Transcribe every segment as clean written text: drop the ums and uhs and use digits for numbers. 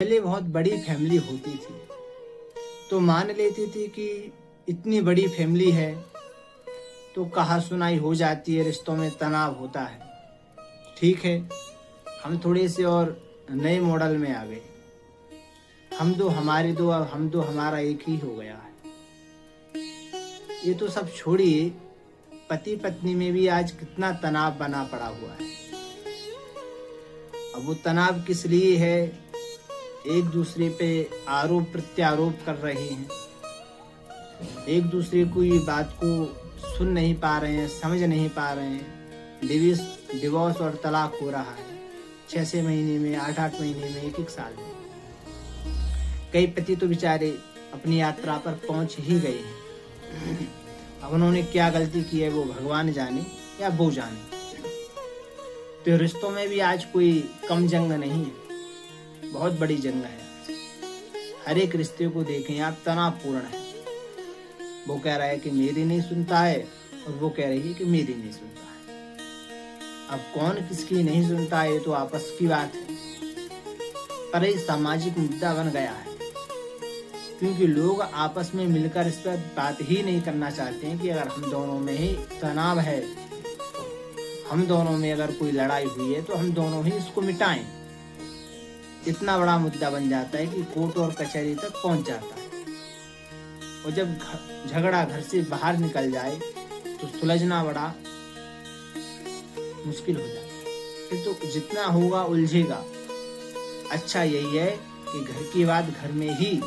पहले बहुत बड़ी फैमिली होती थी तो मान लेती थी कि इतनी बड़ी फैमिली है तो कहा सुनाई हो जाती है, रिश्तों में तनाव होता है। ठीक है, हम थोड़े से और नए मॉडल में आ गए। हम दो हमारे दो, अब हम दो हमारा एक ही हो गया है। ये तो सब छोड़िए, पति पत्नी में भी आज कितना तनाव बना पड़ा हुआ है। अब वो तनाव किस लिए है? एक दूसरे पे आरोप प्रत्यारोप कर रहे हैं, एक दूसरे को ये बात को सुन नहीं पा रहे हैं, समझ नहीं पा रहे हैं। डिवोर्स और तलाक हो रहा है 6-6 महीने में, 8-8 महीने में, 1-1 साल में। कई पति तो बेचारे अपनी यात्रा पर पहुंच ही गए हैं। अब उन्होंने क्या गलती की है वो भगवान जाने या वो जाने। तो रिश्तों में भी आज कोई कम जंग नहीं है, बहुत बड़ी जंग है। हर एक रिश्ते को देखें आप, तनावपूर्ण है। वो कह रहा है कि मेरी नहीं सुनता है और वो कह रही है कि मेरी नहीं सुनता है। अब कौन किसकी नहीं सुनता है ये तो आपस की बात है, पर ये सामाजिक मुद्दा बन गया है, क्योंकि लोग आपस में मिलकर इस पर बात ही नहीं करना चाहते हैं कि अगर हम दोनों में ही तनाव है, हम दोनों में अगर कोई लड़ाई हुई है तो हम दोनों ही इसको मिटाएं। इतना बड़ा मुद्दा बन जाता है कि कोर्ट और कचहरी तक पहुंच जाता है। और जब झगड़ा घर से बाहर निकल जाए तो सुलझना बड़ा मुश्किल हो जाता है। फिर तो जितना होगा उलझेगा। अच्छा यही है कि घर की बात घर में ही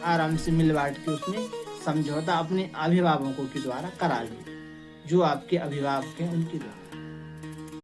आराम से मिल बांट के उसमें समझौता अपने अभिभावकों के द्वारा करा लें, जो आपके अभिभावक हैं उनके द्वारा।